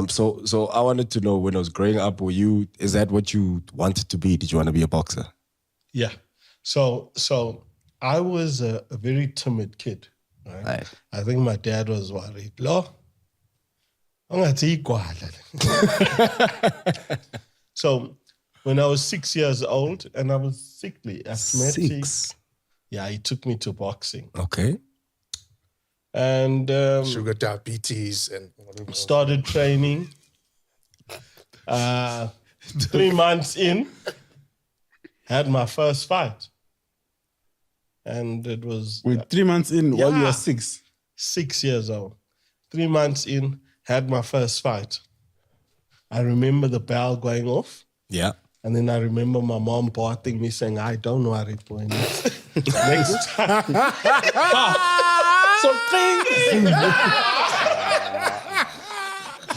So I wanted to know, when I was growing up, is that what you wanted to be? Did you want to be a boxer? Yeah. So I was a very timid kid. Right? I think my dad was worried. So when I was 6 years old and I was sickly, asthmatic. 6. Yeah, he took me to boxing. Okay. And sugar diabetes and whatever. Started training. 3 months in, had my first fight. And it was... Wait, 3 months in while you were 6? 6 years old. 3 months in, had my first fight. I remember the bell going off. Yeah. And then I remember my mom barking me saying, I don't worry for next time. So things.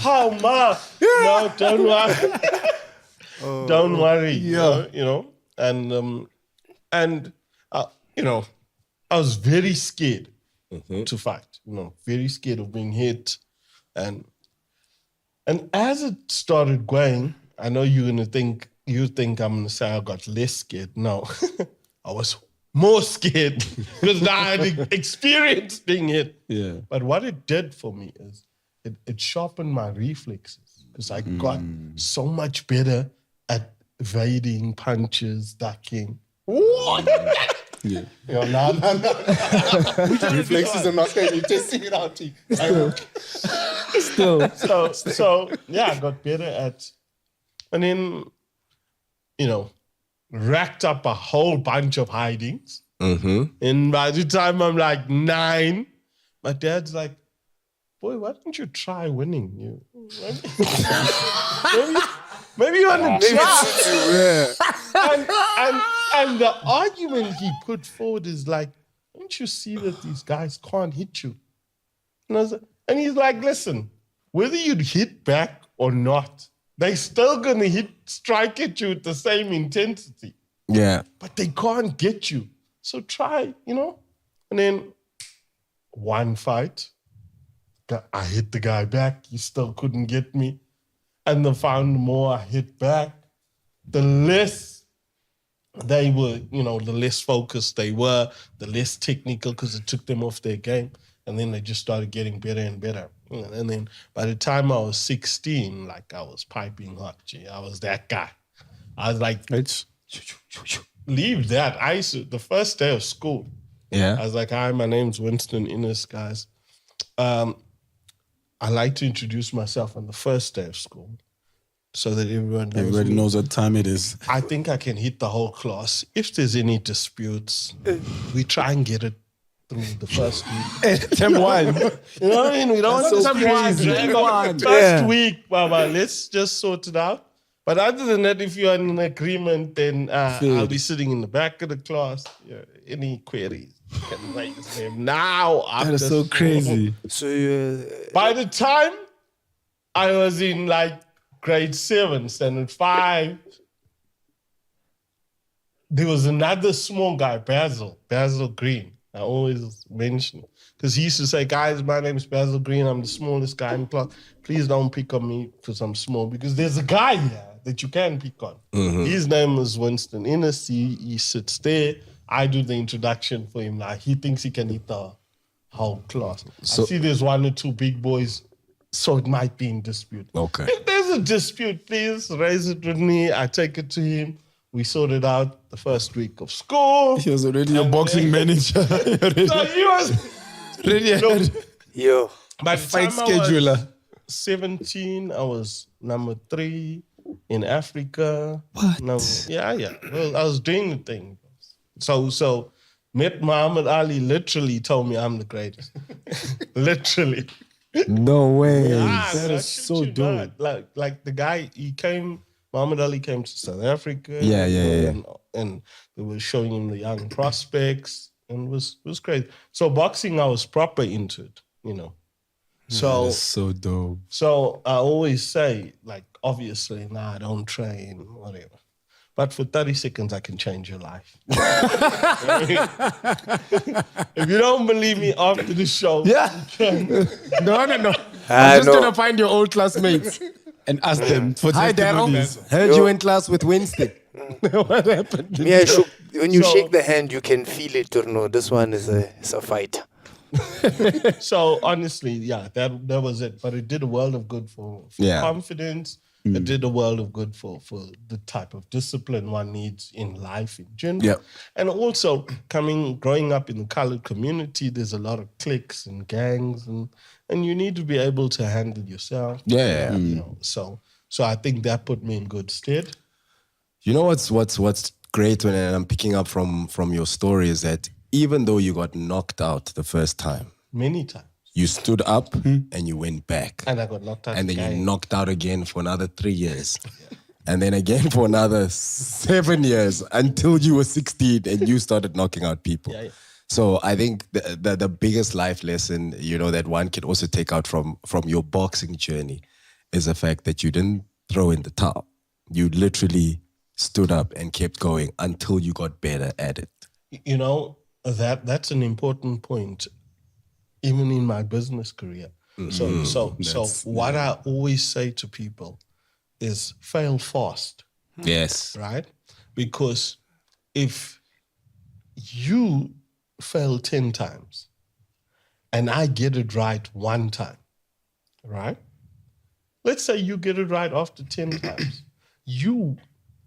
Oh, Ma. No, don't worry. Don't worry. Yeah. You know. And I was very scared to fight. Very scared of being hit. And as it started going, I know you're gonna think I'm gonna say I got less scared. No, I was more scared because now I had experienced being hit. Yeah. But what it did for me is it sharpened my reflexes because I got so much better at evading punches, ducking. Yeah. No. Reflexes are not going to be testing it out. Still. So yeah, I got better at, and then, racked up a whole bunch of hidings. And by the time I'm like 9, my dad's like, boy, why don't you try winning? Maybe you want to try. And the argument he put forward is like, don't you see that these guys can't hit you? And he's like, listen, whether you'd hit back or not, they still gonna strike at you with the same intensity. Yeah. But they can't get you. So try, And then one fight, I hit the guy back. He still couldn't get me. And the more I hit back, the less they were, the less focused they were, the less technical because it took them off their game. And then they just started getting better and better. And then by the time I was 16, I was piping hot. I was that guy. I was like, leave that. The first day of school, I was like, hi, my name's Winston Innes, guys. I like to introduce myself on the first day of school so that everybody knows what time it is. I think I can hit the whole class. If there's any disputes, we try and get it through the first week. Term 1. You know what I mean? We don't want some first week, Baba. Let's just sort it out. But other than that, if you're in an agreement, then I'll be sitting in the back of the class. Any queries, you can raise them now. That is so crazy. So by the time I was in grade 7, standard 5, there was another small guy, Basil Green. I always mention, because he used to say, guys, my name is Basil Green. I'm the smallest guy in class. Please don't pick on me because I'm small, because there's a guy here that you can pick on. His name is Winston Innes. He sits there. I do the introduction for him. He thinks he can hit the whole class. I see there's 1 or 2 big boys, so it might be in dispute. Okay. If there's a dispute, please raise it with me. I take it to him. We sorted out the first week of school. He was already a boxing manager. So he was already yo. By the fight time scheduler. I was 17, I was number 3 in Africa. What? Yeah. Well, I was doing the thing. So met Muhammad Ali literally told me I'm the greatest. Literally. No way. That is so dope. Like the guy, Muhammad Ali came to South Africa. Yeah. And they were showing him the young prospects, and it was crazy. So boxing, I was proper into it, So That's so dope. So I always say, obviously, I don't train, whatever. But for 30 seconds, I can change your life. If you don't believe me after the show, Yeah. No. I I'm just know. gonna find your old classmates. And ask them for Hi, Daryl. testimonies. Heard you in class with Winston. What happened? Me, I shook. When you So- shake the hand, you can feel it. Or no, this one is a fight. So honestly, yeah, that was it. But it did a world of good for Yeah. confidence. It did a world of good for the type of discipline one needs in life in general. Yeah. And also growing up in the colored community, there's a lot of cliques and gangs and you need to be able to handle yourself. Yeah. You know, so I think that put me in good stead. You know what's great when I'm picking up from your story is that even though you got knocked out the first time, Many times. you stood up and you went back. And I got knocked out And then again. you knocked out again for another 3 years. And then again for another 7 years until you were 16 and you started knocking out people. Yeah. So I think the biggest life lesson, you know, that one can also take out from your boxing journey is the fact that you didn't throw in the towel. You literally stood up and kept going until you got better at it. You know, that's an important point, even in my business career. So what I always say to people is fail fast, Yes. right? Because if you fail 10 times and I get it right 1 time, right? Let's say you get it right after 10 times. You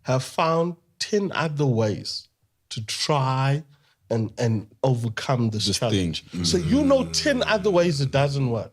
have found 10 other ways to try and overcome this challenge. So you know 10 other ways it doesn't work.